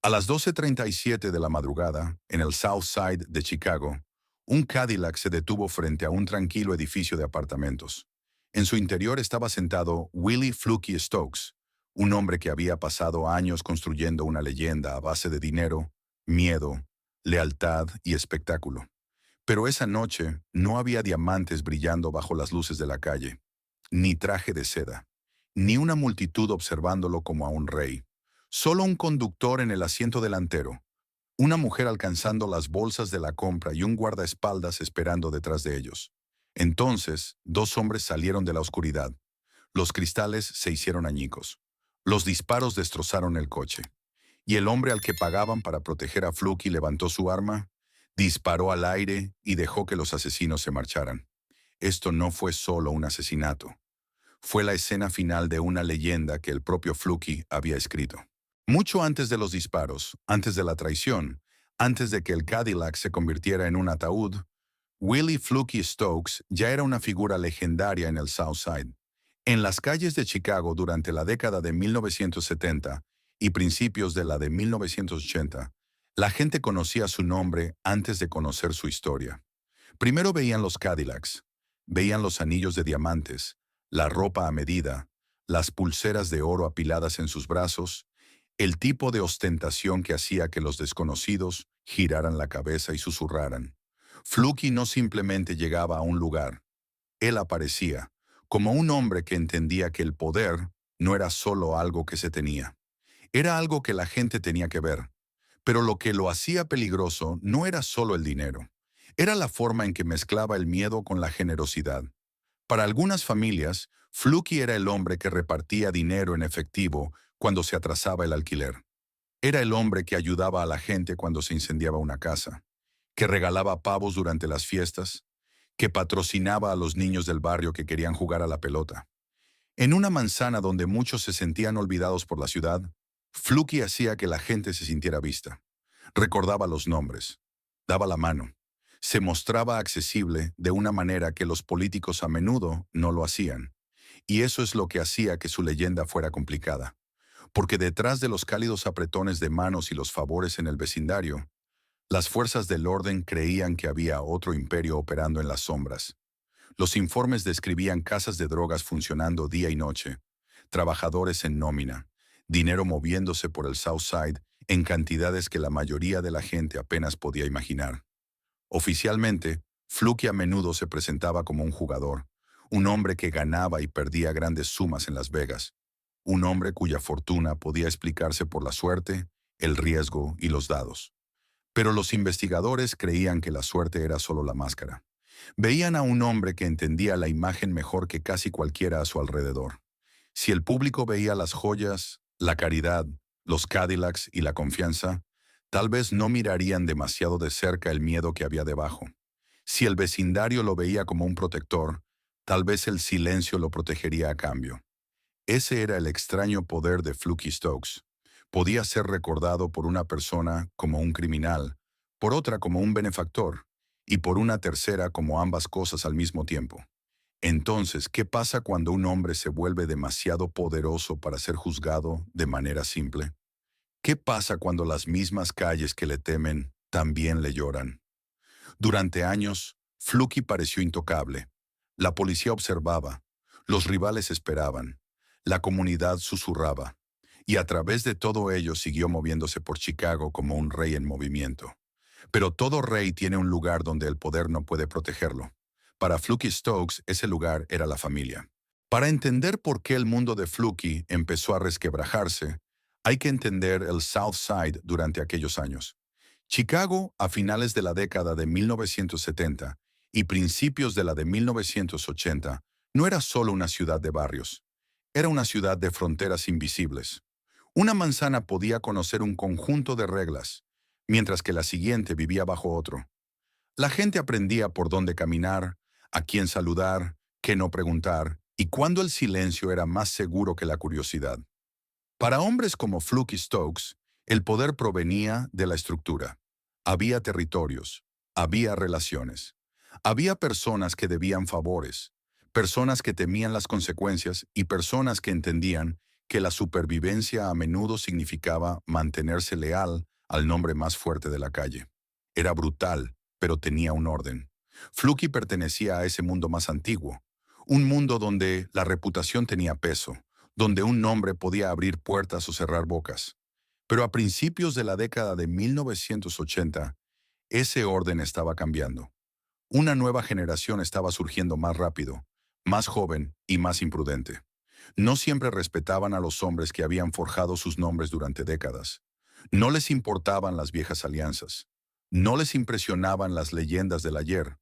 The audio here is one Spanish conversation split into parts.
A las 12:37 de la madrugada, en el South Side de Chicago, un Cadillac se detuvo frente a un tranquilo edificio de apartamentos. En su interior estaba sentado Willie Fluky Stokes, un hombre que había pasado años construyendo una leyenda a base de dinero, miedo, lealtad y espectáculo. Pero esa noche no había diamantes brillando bajo las luces de la calle, ni traje de seda, ni una multitud observándolo como a un rey. Solo un conductor en el asiento delantero, una mujer alcanzando las bolsas de la compra y un guardaespaldas esperando detrás de ellos. Entonces, dos hombres salieron de la oscuridad. Los cristales se hicieron añicos. Los disparos destrozaron el coche. Y el hombre al que pagaban para proteger a Fluky levantó su arma, disparó al aire y dejó que los asesinos se marcharan. Esto no fue solo un asesinato. Fue la escena final de una leyenda que el propio Fluky había escrito. Mucho antes de los disparos, antes de la traición, antes de que el Cadillac se convirtiera en un ataúd, Willie Fluky Stokes ya era una figura legendaria en el South Side. En las calles de Chicago durante la década de 1970 y principios de la de 1980, la gente conocía su nombre antes de conocer su historia. Primero veían los Cadillacs, veían los anillos de diamantes, la ropa a medida, las pulseras de oro apiladas en sus brazos, el tipo de ostentación que hacía que los desconocidos giraran la cabeza y susurraran. Fluky no simplemente llegaba a un lugar, él aparecía, como un hombre que entendía que el poder no era solo algo que se tenía, era algo que la gente tenía que ver. Pero lo que lo hacía peligroso no era solo el dinero, era la forma en que mezclaba el miedo con la generosidad. Para algunas familias, Fluky era el hombre que repartía dinero en efectivo cuando se atrasaba el alquiler. Era el hombre que ayudaba a la gente cuando se incendiaba una casa, que regalaba pavos durante las fiestas, que patrocinaba a los niños del barrio que querían jugar a la pelota. En una manzana donde muchos se sentían olvidados por la ciudad, Fluky hacía que la gente se sintiera vista. Recordaba los nombres, daba la mano, se mostraba accesible de una manera que los políticos a menudo no lo hacían. Y eso es lo que hacía que su leyenda fuera complicada. Porque detrás de los cálidos apretones de manos y los favores en el vecindario, las fuerzas del orden creían que había otro imperio operando en las sombras. Los informes describían casas de drogas funcionando día y noche, trabajadores en nómina, dinero moviéndose por el South Side en cantidades que la mayoría de la gente apenas podía imaginar. Oficialmente, Fluky a menudo se presentaba como un jugador, un hombre que ganaba y perdía grandes sumas en Las Vegas, un hombre cuya fortuna podía explicarse por la suerte, el riesgo y los dados. Pero los investigadores creían que la suerte era solo la máscara. Veían a un hombre que entendía la imagen mejor que casi cualquiera a su alrededor. Si el público veía las joyas, la caridad, los Cadillacs y la confianza, tal vez no mirarían demasiado de cerca el miedo que había debajo. Si el vecindario lo veía como un protector, tal vez el silencio lo protegería a cambio. Ese era el extraño poder de Fluky Stokes. Podía ser recordado por una persona como un criminal, por otra como un benefactor, y por una tercera como ambas cosas al mismo tiempo. Entonces, ¿qué pasa cuando un hombre se vuelve demasiado poderoso para ser juzgado de manera simple? ¿Qué pasa cuando las mismas calles que le temen también le lloran? Durante años, Fluky pareció intocable. La policía observaba, los rivales esperaban, la comunidad susurraba, y a través de todo ello siguió moviéndose por Chicago como un rey en movimiento. Pero todo rey tiene un lugar donde el poder no puede protegerlo. Para Fluky Stokes, ese lugar era la familia. Para entender por qué el mundo de Fluky empezó a resquebrajarse, hay que entender el South Side durante aquellos años. Chicago, a finales de la década de 1970 y principios de la de 1980, no era solo una ciudad de barrios. Era una ciudad de fronteras invisibles. Una manzana podía conocer un conjunto de reglas, mientras que la siguiente vivía bajo otro. La gente aprendía por dónde caminar, a quién saludar, qué no preguntar, y cuándo el silencio era más seguro que la curiosidad. Para hombres como Fluky Stokes, el poder provenía de la estructura. Había territorios, había relaciones, había personas que debían favores, personas que temían las consecuencias y personas que entendían que la supervivencia a menudo significaba mantenerse leal al nombre más fuerte de la calle. Era brutal, pero tenía un orden. Fluky pertenecía a ese mundo más antiguo, un mundo donde la reputación tenía peso, donde un nombre podía abrir puertas o cerrar bocas. Pero a principios de la década de 1980, ese orden estaba cambiando. Una nueva generación estaba surgiendo más rápido, más joven y más imprudente. No siempre respetaban a los hombres que habían forjado sus nombres durante décadas. No les importaban las viejas alianzas. No les impresionaban las leyendas del ayer.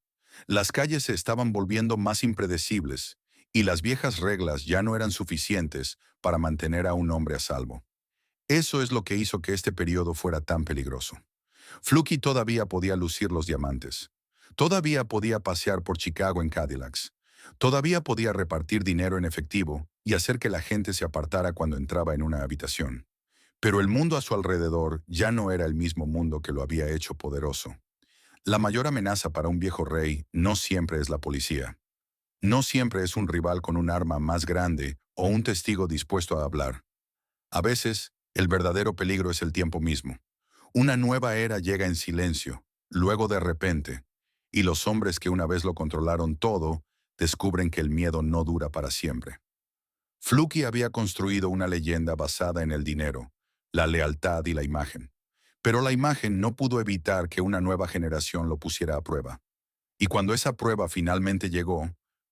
Las calles se estaban volviendo más impredecibles y las viejas reglas ya no eran suficientes para mantener a un hombre a salvo. Eso es lo que hizo que este periodo fuera tan peligroso. Fluky todavía podía lucir los diamantes. Todavía podía pasear por Chicago en Cadillacs. Todavía podía repartir dinero en efectivo y hacer que la gente se apartara cuando entraba en una habitación. Pero el mundo a su alrededor ya no era el mismo mundo que lo había hecho poderoso. La mayor amenaza para un viejo rey no siempre es la policía. No siempre es un rival con un arma más grande o un testigo dispuesto a hablar. A veces, el verdadero peligro es el tiempo mismo. Una nueva era llega en silencio, luego de repente, y los hombres que una vez lo controlaron todo descubren que el miedo no dura para siempre. Fluky había construido una leyenda basada en el dinero, la lealtad y la imagen. Pero la imagen no pudo evitar que una nueva generación lo pusiera a prueba. Y cuando esa prueba finalmente llegó,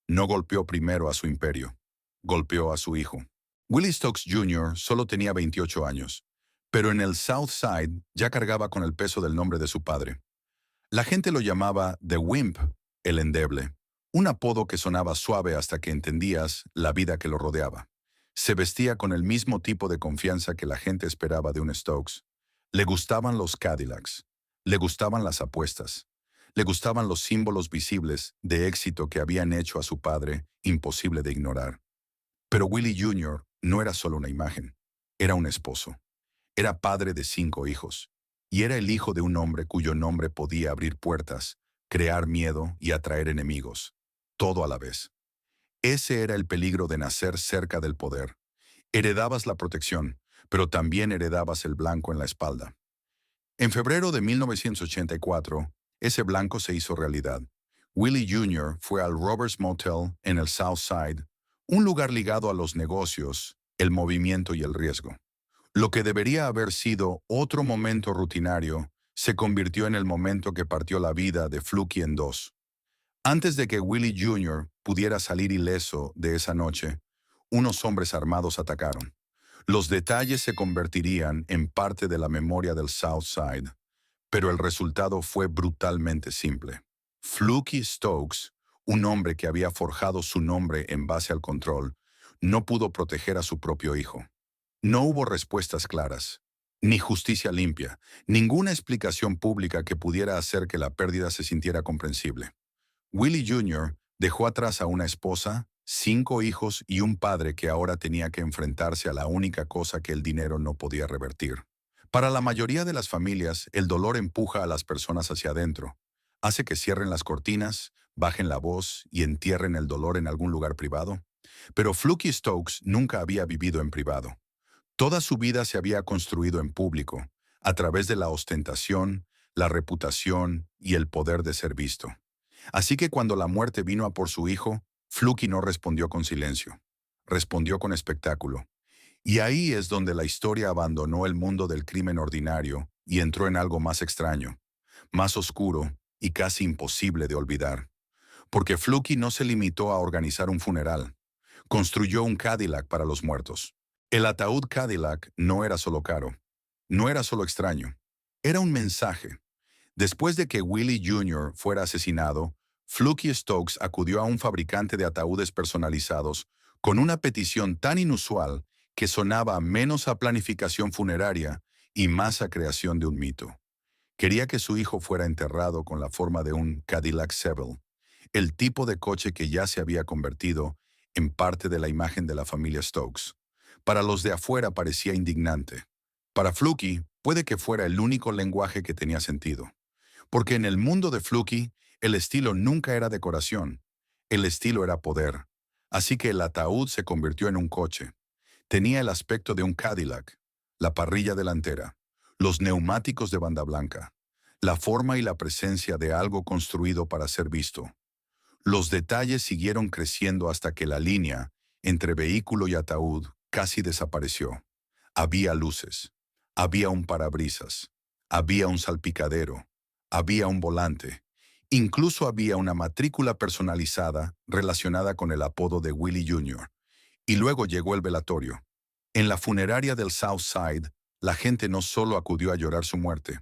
no golpeó primero a su imperio, golpeó a su hijo. Willie Stokes Jr. solo tenía 28 años, pero en el South Side ya cargaba con el peso del nombre de su padre. La gente lo llamaba The Wimp, el endeble, un apodo que sonaba suave hasta que entendías la vida que lo rodeaba. Se vestía con el mismo tipo de confianza que la gente esperaba de un Stokes. Le gustaban los Cadillacs, le gustaban las apuestas, le gustaban los símbolos visibles de éxito que habían hecho a su padre imposible de ignorar. Pero Willie Jr. no era solo una imagen, era un esposo. Era padre de 5 hijos, y era el hijo de un hombre cuyo nombre podía abrir puertas, crear miedo y atraer enemigos, todo a la vez. Ese era el peligro de nacer cerca del poder. Heredabas la protección, pero también heredabas el blanco en la espalda. En febrero de 1984, ese blanco se hizo realidad. Willie Jr. fue al Roberts Motel en el South Side, un lugar ligado a los negocios, el movimiento y el riesgo. Lo que debería haber sido otro momento rutinario se convirtió en el momento que partió la vida de Fluky en dos. Antes de que Willie Jr. pudiera salir ileso de esa noche, unos hombres armados atacaron. Los detalles se convertirían en parte de la memoria del South Side, pero el resultado fue brutalmente simple. Fluky Stokes, un hombre que había forjado su nombre en base al control, no pudo proteger a su propio hijo. No hubo respuestas claras, ni justicia limpia, ninguna explicación pública que pudiera hacer que la pérdida se sintiera comprensible. Willie Jr. dejó atrás a una esposa, 5 hijos y un padre que ahora tenía que enfrentarse a la única cosa que el dinero no podía revertir. Para la mayoría de las familias, el dolor empuja a las personas hacia adentro. Hace que cierren las cortinas, bajen la voz y entierren el dolor en algún lugar privado. Pero Fluky Stokes nunca había vivido en privado. Toda su vida se había construido en público, a través de la ostentación, la reputación y el poder de ser visto. Así que cuando la muerte vino a por su hijo, Fluky no respondió con silencio. Respondió con espectáculo. Y ahí es donde la historia abandonó el mundo del crimen ordinario y entró en algo más extraño, más oscuro y casi imposible de olvidar. Porque Fluky no se limitó a organizar un funeral. Construyó un Cadillac para los muertos. El ataúd Cadillac no era solo caro, no era solo extraño, era un mensaje. Después de que Willie Jr. fuera asesinado, Fluky Stokes acudió a un fabricante de ataúdes personalizados con una petición tan inusual que sonaba menos a planificación funeraria y más a creación de un mito. Quería que su hijo fuera enterrado con la forma de un Cadillac Seville, el tipo de coche que ya se había convertido en parte de la imagen de la familia Stokes. Para los de afuera parecía indignante. Para Fluky, puede que fuera el único lenguaje que tenía sentido. Porque en el mundo de Fluky, el estilo nunca era decoración. El estilo era poder. Así que el ataúd se convirtió en un coche. Tenía el aspecto de un Cadillac, la parrilla delantera, los neumáticos de banda blanca, la forma y la presencia de algo construido para ser visto. Los detalles siguieron creciendo hasta que la línea entre vehículo y ataúd casi desapareció. Había luces, había un parabrisas, había un salpicadero, había un volante, incluso había una matrícula personalizada relacionada con el apodo de Willie Jr. Y luego llegó el velatorio. En la funeraria del South Side, la gente no solo acudió a llorar su muerte.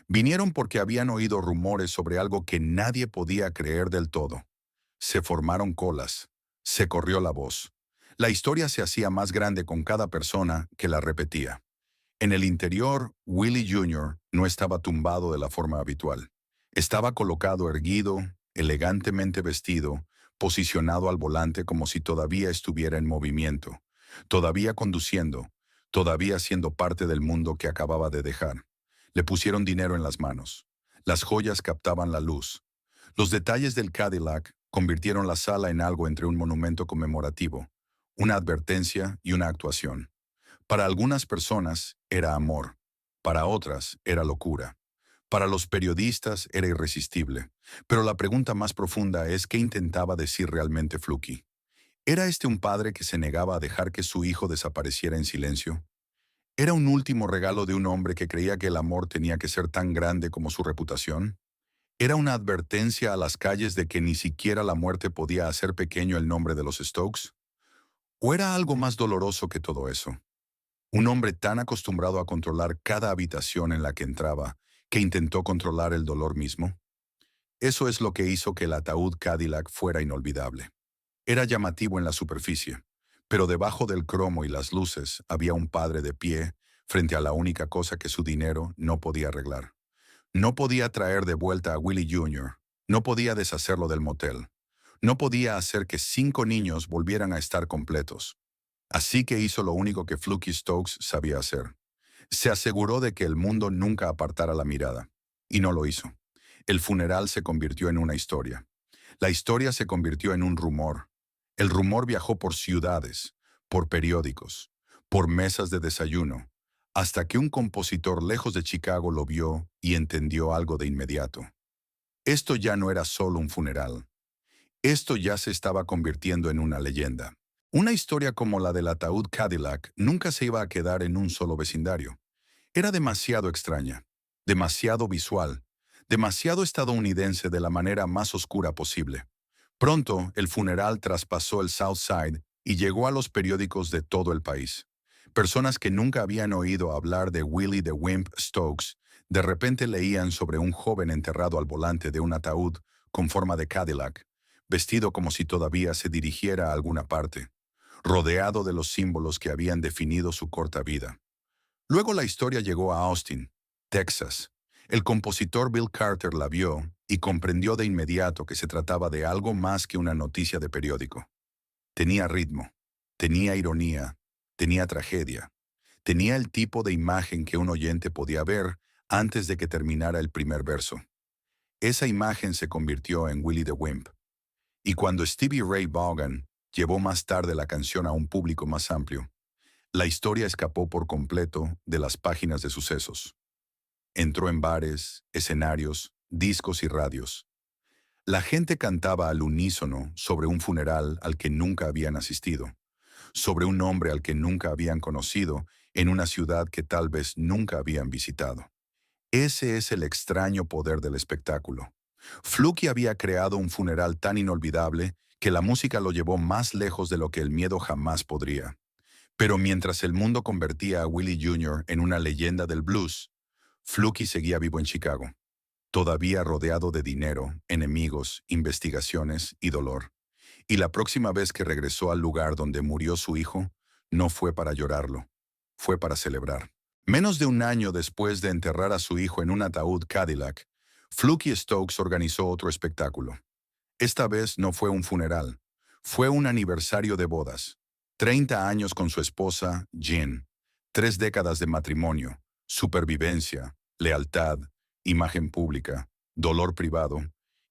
Vinieron porque habían oído rumores sobre algo que nadie podía creer del todo. Se formaron colas. Se corrió la voz. La historia se hacía más grande con cada persona que la repetía. En el interior, Willie Jr. no estaba tumbado de la forma habitual. Estaba colocado erguido, elegantemente vestido, posicionado al volante como si todavía estuviera en movimiento, todavía conduciendo, todavía siendo parte del mundo que acababa de dejar. Le pusieron dinero en las manos. Las joyas captaban la luz. Los detalles del Cadillac convirtieron la sala en algo entre un monumento conmemorativo, una advertencia y una actuación. Para algunas personas era amor, para otras era locura. Para los periodistas era irresistible. Pero la pregunta más profunda es ¿qué intentaba decir realmente Fluky? ¿Era este un padre que se negaba a dejar que su hijo desapareciera en silencio? ¿Era un último regalo de un hombre que creía que el amor tenía que ser tan grande como su reputación? ¿Era una advertencia a las calles de que ni siquiera la muerte podía hacer pequeño el nombre de los Stokes? ¿O era algo más doloroso que todo eso? Un hombre tan acostumbrado a controlar cada habitación en la que entraba, que intentó controlar el dolor mismo. Eso es lo que hizo que el ataúd Cadillac fuera inolvidable. Era llamativo en la superficie, pero debajo del cromo y las luces había un padre de pie frente a la única cosa que su dinero no podía arreglar. No podía traer de vuelta a Willie Jr., no podía deshacerlo del motel, no podía hacer que 5 niños volvieran a estar completos. Así que hizo lo único que Fluky Stokes sabía hacer. Se aseguró de que el mundo nunca apartara la mirada. Y no lo hizo. El funeral se convirtió en una historia. La historia se convirtió en un rumor. El rumor viajó por ciudades, por periódicos, por mesas de desayuno, hasta que un compositor lejos de Chicago lo vio y entendió algo de inmediato. Esto ya no era solo un funeral. Esto ya se estaba convirtiendo en una leyenda. Una historia como la del ataúd Cadillac nunca se iba a quedar en un solo vecindario. Era demasiado extraña, demasiado visual, demasiado estadounidense de la manera más oscura posible. Pronto, el funeral traspasó el South Side y llegó a los periódicos de todo el país. Personas que nunca habían oído hablar de Willie the Wimp Stokes, de repente leían sobre un joven enterrado al volante de un ataúd con forma de Cadillac, vestido como si todavía se dirigiera a alguna parte, rodeado de los símbolos que habían definido su corta vida. Luego la historia llegó a Austin, Texas. El compositor Bill Carter la vio y comprendió de inmediato que se trataba de algo más que una noticia de periódico. Tenía ritmo, tenía ironía, tenía tragedia, tenía el tipo de imagen que un oyente podía ver antes de que terminara el primer verso. Esa imagen se convirtió en Willie the Wimp. Y cuando Stevie Ray Vaughan llevó más tarde la canción a un público más amplio, la historia escapó por completo de las páginas de sucesos. Entró en bares, escenarios, discos y radios. La gente cantaba al unísono sobre un funeral al que nunca habían asistido, sobre un hombre al que nunca habían conocido en una ciudad que tal vez nunca habían visitado. Ese es el extraño poder del espectáculo. Fluky había creado un funeral tan inolvidable que la música lo llevó más lejos de lo que el miedo jamás podría. Pero mientras el mundo convertía a Willie Jr. en una leyenda del blues, Fluky seguía vivo en Chicago, todavía rodeado de dinero, enemigos, investigaciones y dolor. Y la próxima vez que regresó al lugar donde murió su hijo, no fue para llorarlo, fue para celebrar. Menos de un año después de enterrar a su hijo en un ataúd Cadillac, Fluky Stokes organizó otro espectáculo. Esta vez no fue un funeral, fue un aniversario de bodas. 30 años con su esposa, Jean. 3 décadas de matrimonio, supervivencia, lealtad, imagen pública, dolor privado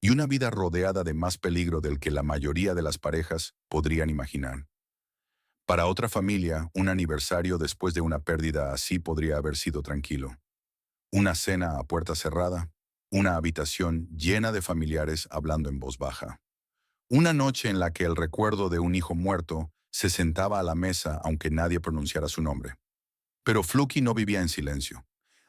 y una vida rodeada de más peligro del que la mayoría de las parejas podrían imaginar. Para otra familia, un aniversario después de una pérdida así podría haber sido tranquilo. Una cena a puerta cerrada, una habitación llena de familiares hablando en voz baja. Una noche en la que el recuerdo de un hijo muerto se sentaba a la mesa aunque nadie pronunciara su nombre. Pero Fluky no vivía en silencio.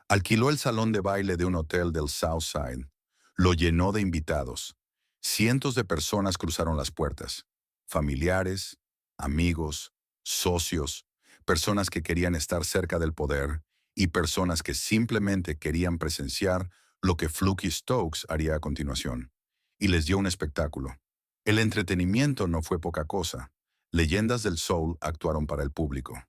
Alquiló el salón de baile de un hotel del South Side. Lo llenó de invitados. Cientos de personas cruzaron las puertas. Familiares, amigos, socios, personas que querían estar cerca del poder y personas que simplemente querían presenciar lo que Fluky Stokes haría a continuación. Y les dio un espectáculo. El entretenimiento no fue poca cosa. Leyendas del soul actuaron para el público.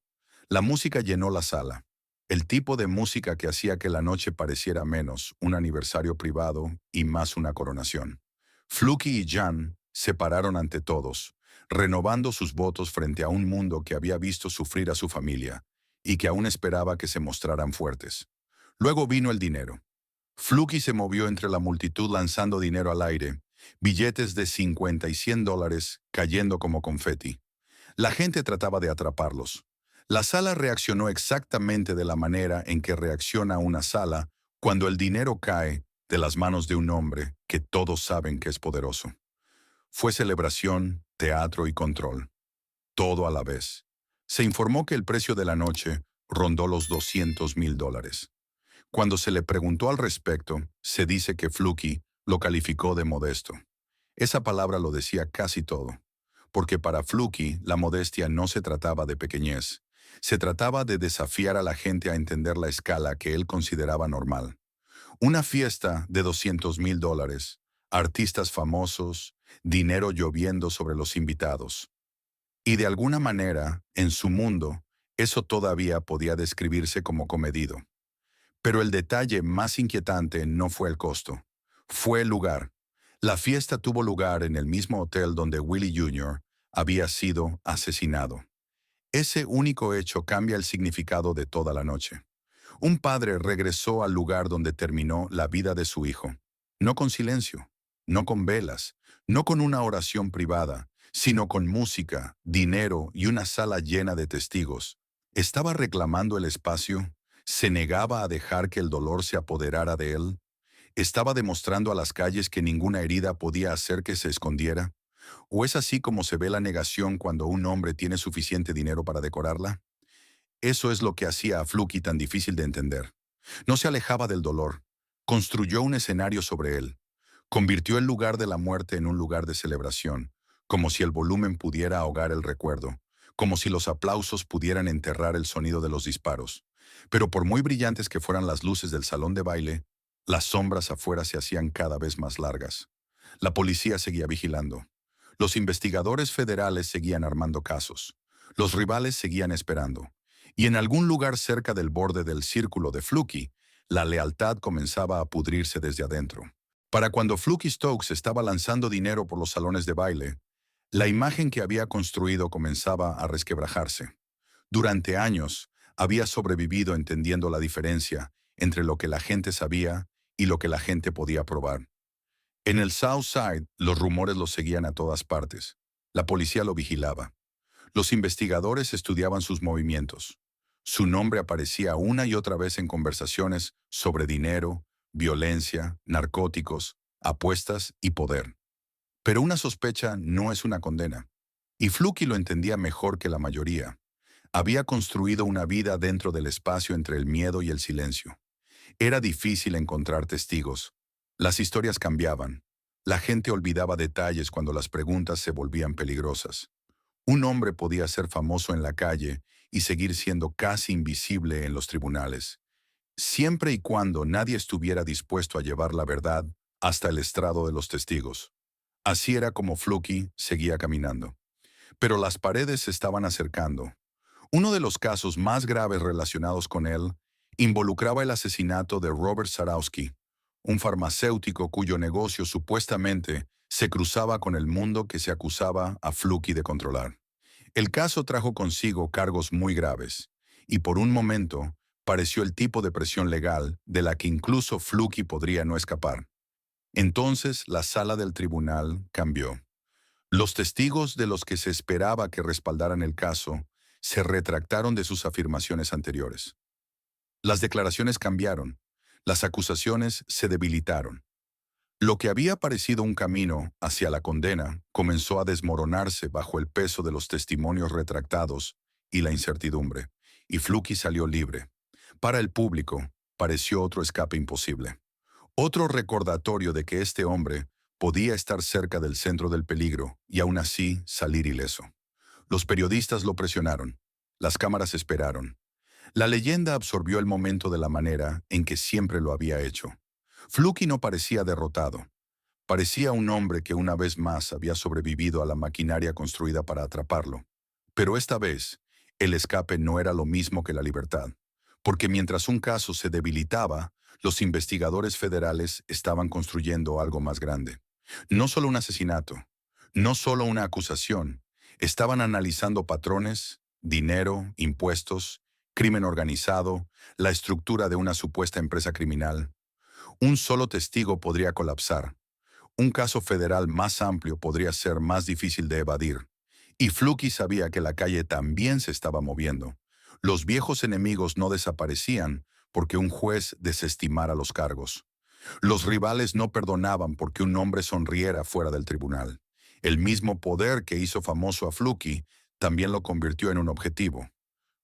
La música llenó la sala. El tipo de música que hacía que la noche pareciera menos un aniversario privado y más una coronación. Fluky y Jan se pararon ante todos, renovando sus votos frente a un mundo que había visto sufrir a su familia y que aún esperaba que se mostraran fuertes. Luego vino el dinero. Fluky se movió entre la multitud lanzando dinero al aire, billetes de 50 y $100 cayendo como confeti. La gente trataba de atraparlos. La sala reaccionó exactamente de la manera en que reacciona una sala cuando el dinero cae de las manos de un hombre que todos saben que es poderoso. Fue celebración, teatro y control. Todo a la vez. Se informó que el precio de la noche rondó los $200,000. Cuando se le preguntó al respecto, se dice que Fluky lo calificó de modesto. Esa palabra lo decía casi todo, porque para Fluky la modestia no se trataba de pequeñez, se trataba de desafiar a la gente a entender la escala que él consideraba normal. Una fiesta de $200,000, artistas famosos, dinero lloviendo sobre los invitados. Y de alguna manera, en su mundo, eso todavía podía describirse como comedido. Pero el detalle más inquietante no fue el costo, fue el lugar. La fiesta tuvo lugar en el mismo hotel donde Willie Jr. había sido asesinado. Ese único hecho cambia el significado de toda la noche. Un padre regresó al lugar donde terminó la vida de su hijo. No con silencio, no con velas, no con una oración privada, sino con música, dinero y una sala llena de testigos. Estaba reclamando el espacio, se negaba a dejar que el dolor se apoderara de él, estaba demostrando a las calles que ninguna herida podía hacer que se escondiera. ¿O es así como se ve la negación cuando un hombre tiene suficiente dinero para decorarla? Eso es lo que hacía a Fluky tan difícil de entender. No se alejaba del dolor. Construyó un escenario sobre él. Convirtió el lugar de la muerte en un lugar de celebración, como si el volumen pudiera ahogar el recuerdo, como si los aplausos pudieran enterrar el sonido de los disparos. Pero por muy brillantes que fueran las luces del salón de baile, las sombras afuera se hacían cada vez más largas. La policía seguía vigilando. Los investigadores federales seguían armando casos. Los rivales seguían esperando. Y en algún lugar cerca del borde del círculo de Fluky, la lealtad comenzaba a pudrirse desde adentro. Para cuando Fluky Stokes estaba lanzando dinero por los salones de baile, la imagen que había construido comenzaba a resquebrajarse. Durante años, había sobrevivido entendiendo la diferencia entre lo que la gente sabía y lo que la gente podía probar. En el South Side, los rumores lo seguían a todas partes. La policía lo vigilaba. Los investigadores estudiaban sus movimientos. Su nombre aparecía una y otra vez en conversaciones sobre dinero, violencia, narcóticos, apuestas y poder. Pero una sospecha no es una condena. Y Fluky lo entendía mejor que la mayoría. Había construido una vida dentro del espacio entre el miedo y el silencio. Era difícil encontrar testigos. Las historias cambiaban. La gente olvidaba detalles cuando las preguntas se volvían peligrosas. Un hombre podía ser famoso en la calle y seguir siendo casi invisible en los tribunales, siempre y cuando nadie estuviera dispuesto a llevar la verdad hasta el estrado de los testigos. Así era como Fluky seguía caminando. Pero las paredes se estaban acercando. Uno de los casos más graves relacionados con él involucraba el asesinato de Robert Sarowski, un farmacéutico cuyo negocio supuestamente se cruzaba con el mundo que se acusaba a Fluky de controlar. El caso trajo consigo cargos muy graves, y por un momento pareció el tipo de presión legal de la que incluso Fluky podría no escapar. Entonces la sala del tribunal cambió. Los testigos de los que se esperaba que respaldaran el caso se retractaron de sus afirmaciones anteriores. Las declaraciones cambiaron, las acusaciones se debilitaron. Lo que había parecido un camino hacia la condena comenzó a desmoronarse bajo el peso de los testimonios retractados y la incertidumbre, y Fluky salió libre. Para el público, pareció otro escape imposible. Otro recordatorio de que este hombre podía estar cerca del centro del peligro y aún así salir ileso. Los periodistas lo presionaron. Las cámaras esperaron. La leyenda absorbió el momento de la manera en que siempre lo había hecho. Fluky no parecía derrotado. Parecía un hombre que una vez más había sobrevivido a la maquinaria construida para atraparlo. Pero esta vez, el escape no era lo mismo que la libertad, porque mientras un caso se debilitaba, los investigadores federales estaban construyendo algo más grande. No solo un asesinato, no solo una acusación, estaban analizando patrones, dinero, impuestos, crimen organizado, la estructura de una supuesta empresa criminal. Un solo testigo podría colapsar. Un caso federal más amplio podría ser más difícil de evadir. Y Fluky sabía que la calle también se estaba moviendo. Los viejos enemigos no desaparecían porque un juez desestimara los cargos. Los rivales no perdonaban porque un hombre sonriera fuera del tribunal. El mismo poder que hizo famoso a Fluky también lo convirtió en un objetivo.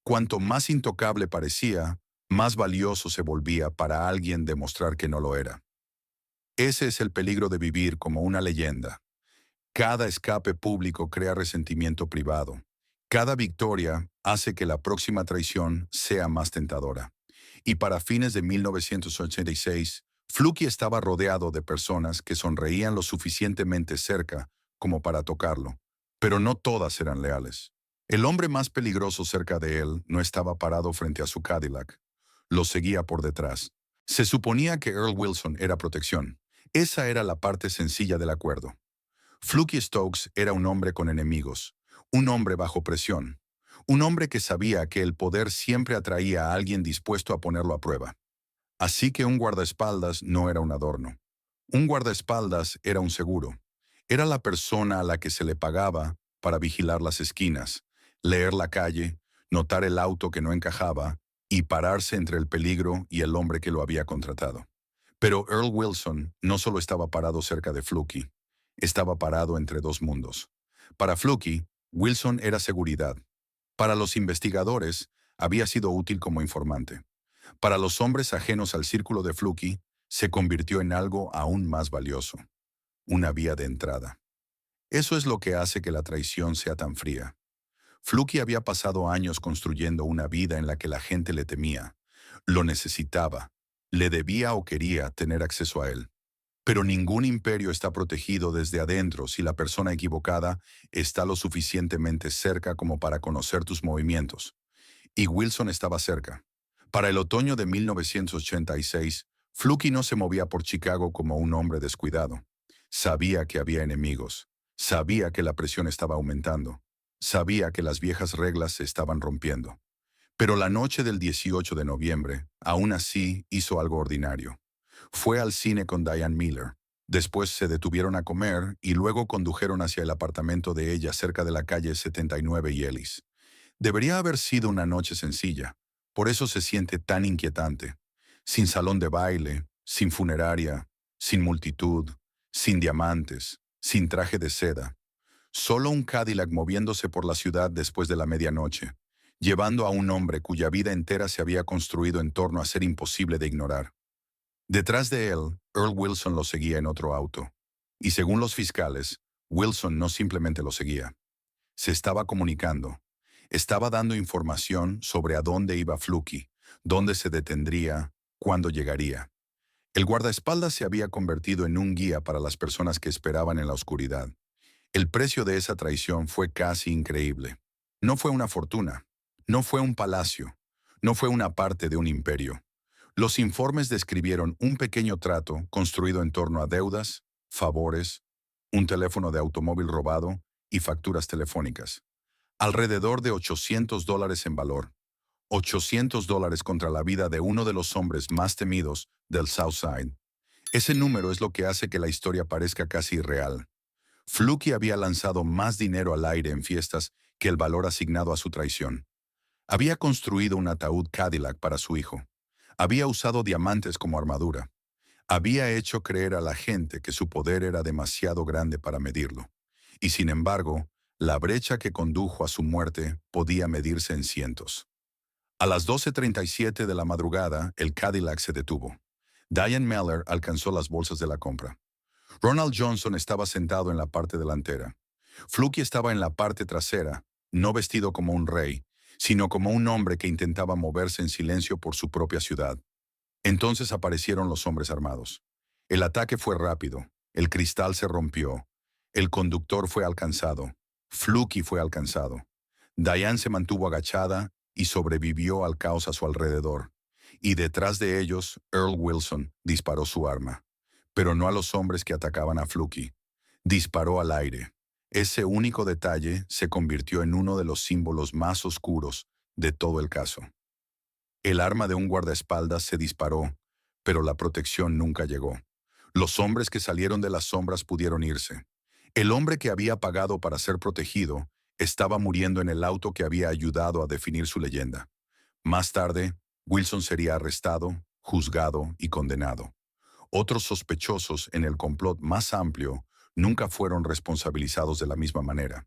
Cuanto más intocable parecía, más valioso se volvía para alguien demostrar que no lo era. Ese es el peligro de vivir como una leyenda. Cada escape público crea resentimiento privado. Cada victoria hace que la próxima traición sea más tentadora. Y para fines de 1986, Fluky estaba rodeado de personas que sonreían lo suficientemente cerca como para tocarlo, pero no todas eran leales. El hombre más peligroso cerca de él no estaba parado frente a su Cadillac. Lo seguía por detrás. Se suponía que Earl Wilson era protección. Esa era la parte sencilla del acuerdo. Fluky Stokes era un hombre con enemigos, un hombre bajo presión, un hombre que sabía que el poder siempre atraía a alguien dispuesto a ponerlo a prueba. Así que un guardaespaldas no era un adorno. Un guardaespaldas era un seguro. Era la persona a la que se le pagaba para vigilar las esquinas, leer la calle, notar el auto que no encajaba y pararse entre el peligro y el hombre que lo había contratado. Pero Earl Wilson no solo estaba parado cerca de Fluky, estaba parado entre dos mundos. Para Fluky, Wilson era seguridad. Para los investigadores, había sido útil como informante. Para los hombres ajenos al círculo de Fluky, se convirtió en algo aún más valioso, una vía de entrada. Eso es lo que hace que la traición sea tan fría. Fluky había pasado años construyendo una vida en la que la gente le temía, lo necesitaba, le debía o quería tener acceso a él. Pero ningún imperio está protegido desde adentro si la persona equivocada está lo suficientemente cerca como para conocer tus movimientos. Y Wilson estaba cerca. Para el otoño de 1986, Fluky no se movía por Chicago como un hombre descuidado. Sabía que había enemigos. Sabía que la presión estaba aumentando. Sabía que las viejas reglas se estaban rompiendo. Pero la noche del 18 de noviembre, aún así, hizo algo ordinario. Fue al cine con Diane Miller. Después se detuvieron a comer y luego condujeron hacia el apartamento de ella cerca de la calle 79 y Ellis. Debería haber sido una noche sencilla. Por eso se siente tan inquietante. Sin salón de baile, sin funeraria, sin multitud, sin diamantes, sin traje de seda. Solo un Cadillac moviéndose por la ciudad después de la medianoche, llevando a un hombre cuya vida entera se había construido en torno a ser imposible de ignorar. Detrás de él, Earl Wilson lo seguía en otro auto. Y según los fiscales, Wilson no simplemente lo seguía. Se estaba comunicando. Estaba dando información sobre a dónde iba Fluky, dónde se detendría, cuándo llegaría. El guardaespaldas se había convertido en un guía para las personas que esperaban en la oscuridad. El precio de esa traición fue casi increíble. No fue una fortuna, no fue un palacio, no fue una parte de un imperio. Los informes describieron un pequeño trato construido en torno a deudas, favores, un teléfono de automóvil robado y facturas telefónicas. Alrededor de $800 en valor. $800 contra la vida de uno de los hombres más temidos del South Side. Ese número es lo que hace que la historia parezca casi irreal. Fluky había lanzado más dinero al aire en fiestas que el valor asignado a su traición. Había construido un ataúd Cadillac para su hijo. Había usado diamantes como armadura. Había hecho creer a la gente que su poder era demasiado grande para medirlo. Y sin embargo, la brecha que condujo a su muerte podía medirse en cientos. A las 12:37 de la madrugada, el Cadillac se detuvo. Diane Meller alcanzó las bolsas de la compra. Ronald Johnson estaba sentado en la parte delantera. Fluky estaba en la parte trasera, no vestido como un rey, sino como un hombre que intentaba moverse en silencio por su propia ciudad. Entonces aparecieron los hombres armados. El ataque fue rápido, el cristal se rompió, el conductor fue alcanzado, Fluky fue alcanzado. Diane se mantuvo agachada y sobrevivió al caos a su alrededor. Y detrás de ellos, Earl Wilson disparó su arma. Pero no a los hombres que atacaban a Fluky. Disparó al aire. Ese único detalle se convirtió en uno de los símbolos más oscuros de todo el caso. El arma de un guardaespaldas se disparó, pero la protección nunca llegó. Los hombres que salieron de las sombras pudieron irse. El hombre que había pagado para ser protegido estaba muriendo en el auto que había ayudado a definir su leyenda. Más tarde, Wilson sería arrestado, juzgado y condenado. Otros sospechosos en el complot más amplio nunca fueron responsabilizados de la misma manera.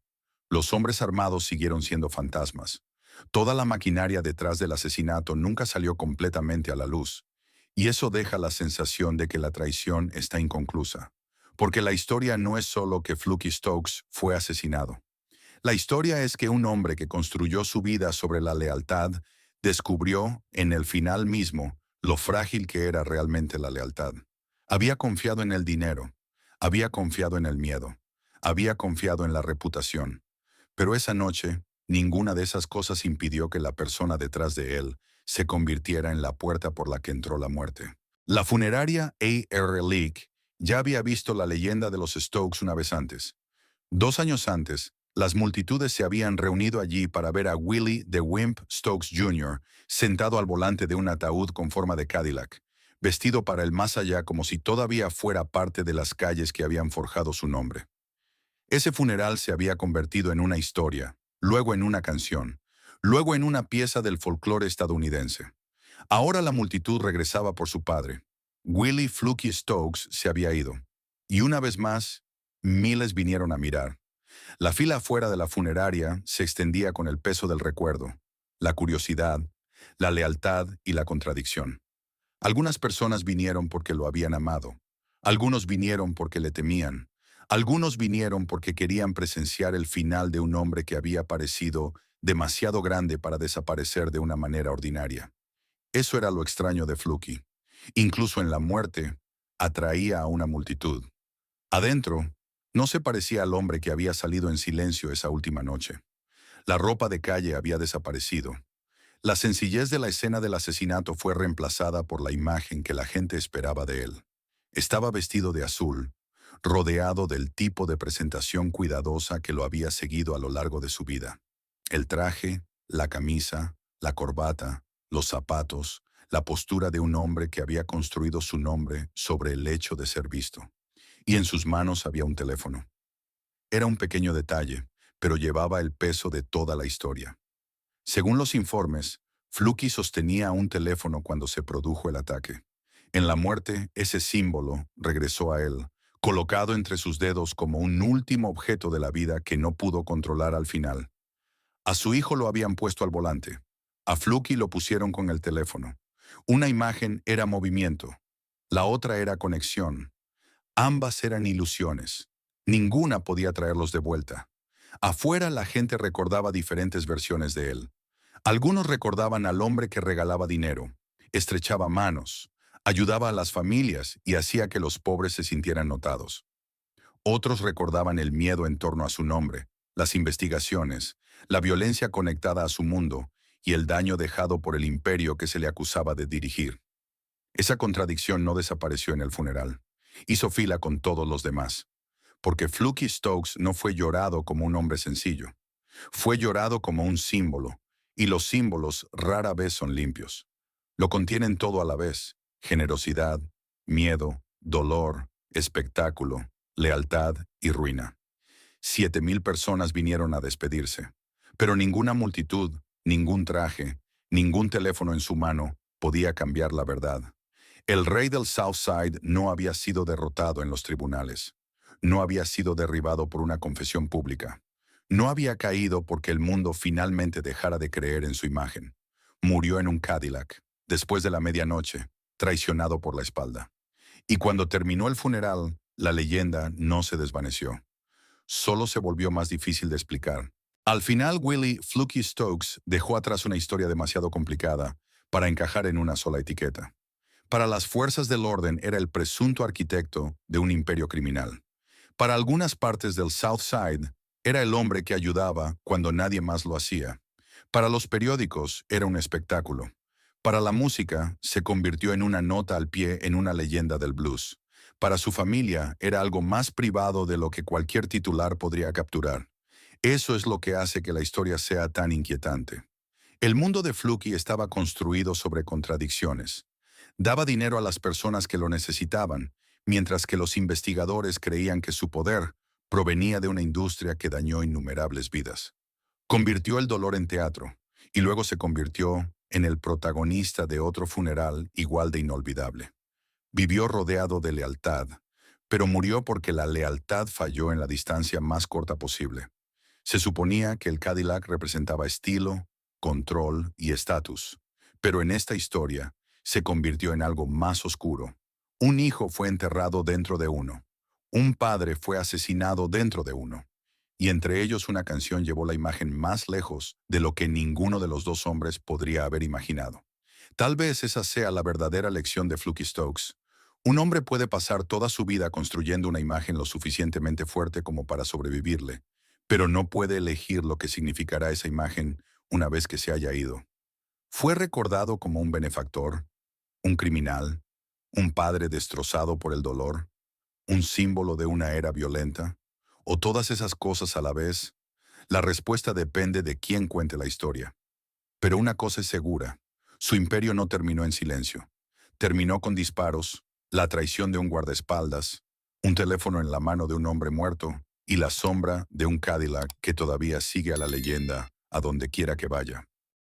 Los hombres armados siguieron siendo fantasmas. Toda la maquinaria detrás del asesinato nunca salió completamente a la luz. Y eso deja la sensación de que la traición está inconclusa. Porque la historia no es solo que Fluky Stokes fue asesinado. La historia es que un hombre que construyó su vida sobre la lealtad descubrió, en el final mismo, lo frágil que era realmente la lealtad. Había confiado en el dinero, había confiado en el miedo, había confiado en la reputación. Pero esa noche, ninguna de esas cosas impidió que la persona detrás de él se convirtiera en la puerta por la que entró la muerte. La funeraria A.R. Leake ya había visto la leyenda de los Stokes una vez antes. 2 años antes, las multitudes se habían reunido allí para ver a Willie the Wimp Stokes Jr. sentado al volante de un ataúd con forma de Cadillac, vestido para el más allá como si todavía fuera parte de las calles que habían forjado su nombre. Ese funeral se había convertido en una historia, luego en una canción, luego en una pieza del folclore estadounidense. Ahora la multitud regresaba por su padre. Willie Fluky Stokes se había ido. Y una vez más, miles vinieron a mirar. La fila afuera de la funeraria se extendía con el peso del recuerdo, la curiosidad, la lealtad y la contradicción. Algunas personas vinieron porque lo habían amado. Algunos vinieron porque le temían. Algunos vinieron porque querían presenciar el final de un hombre que había parecido demasiado grande para desaparecer de una manera ordinaria. Eso era lo extraño de Fluky. Incluso en la muerte, atraía a una multitud. Adentro, no se parecía al hombre que había salido en silencio esa última noche. La ropa de calle había desaparecido. La sencillez de la escena del asesinato fue reemplazada por la imagen que la gente esperaba de él. Estaba vestido de azul, rodeado del tipo de presentación cuidadosa que lo había seguido a lo largo de su vida. El traje, la camisa, la corbata, los zapatos, la postura de un hombre que había construido su nombre sobre el hecho de ser visto. Y en sus manos había un teléfono. Era un pequeño detalle, pero llevaba el peso de toda la historia. Según los informes, Fluky sostenía un teléfono cuando se produjo el ataque. En la muerte, ese símbolo regresó a él, colocado entre sus dedos como un último objeto de la vida que no pudo controlar al final. A su hijo lo habían puesto al volante. A Fluky lo pusieron con el teléfono. Una imagen era movimiento. La otra era conexión. Ambas eran ilusiones. Ninguna podía traerlos de vuelta. Afuera la gente recordaba diferentes versiones de él. Algunos recordaban al hombre que regalaba dinero, estrechaba manos, ayudaba a las familias y hacía que los pobres se sintieran notados. Otros recordaban el miedo en torno a su nombre, las investigaciones, la violencia conectada a su mundo y el daño dejado por el imperio que se le acusaba de dirigir. Esa contradicción no desapareció en el funeral. Hizo fila con todos los demás, porque Fluky Stokes no fue llorado como un hombre sencillo. Fue llorado como un símbolo, y los símbolos rara vez son limpios. Lo contienen todo a la vez: generosidad, miedo, dolor, espectáculo, lealtad y ruina. 7,000 personas vinieron a despedirse, pero ninguna multitud, Ningún traje, ningún teléfono en su mano podía cambiar la verdad. El rey del Southside no había sido derrotado en los tribunales. No había sido derribado por una confesión pública. No había caído porque el mundo finalmente dejara de creer en su imagen. Murió en un Cadillac, después de la medianoche, traicionado por la espalda. Y cuando terminó el funeral, la leyenda no se desvaneció. Solo se volvió más difícil de explicar. Al final, Willie "Fluky" Stokes dejó atrás una historia demasiado complicada para encajar en una sola etiqueta. Para las fuerzas del orden era el presunto arquitecto de un imperio criminal. Para algunas partes del South Side era el hombre que ayudaba cuando nadie más lo hacía. Para los periódicos era un espectáculo. Para la música se convirtió en una nota al pie en una leyenda del blues. Para su familia era algo más privado de lo que cualquier titular podría capturar. Eso es lo que hace que la historia sea tan inquietante. El mundo de Fluky estaba construido sobre contradicciones. Daba dinero a las personas que lo necesitaban, mientras que los investigadores creían que su poder provenía de una industria que dañó innumerables vidas. Convirtió el dolor en teatro, y luego se convirtió en el protagonista de otro funeral igual de inolvidable. Vivió rodeado de lealtad, pero murió porque la lealtad falló en la distancia más corta posible. Se suponía que el Cadillac representaba estilo, control y estatus, pero en esta historia se convirtió en algo más oscuro. Un hijo fue enterrado dentro de uno. Un padre fue asesinado dentro de uno. Y entre ellos una canción llevó la imagen más lejos de lo que ninguno de los dos hombres podría haber imaginado. Tal vez esa sea la verdadera lección de Fluky Stokes. Un hombre puede pasar toda su vida construyendo una imagen lo suficientemente fuerte como para sobrevivirle, pero no puede elegir lo que significará esa imagen una vez que se haya ido. Fue recordado como un benefactor, un criminal, un padre destrozado por el dolor, un símbolo de una era violenta, o todas esas cosas a la vez. La respuesta depende de quién cuente la historia. Pero una cosa es segura, su imperio no terminó en silencio. Terminó con disparos, la traición de un guardaespaldas, un teléfono en la mano de un hombre muerto y la sombra de un Cadillac que todavía sigue a la leyenda a donde quiera que vaya.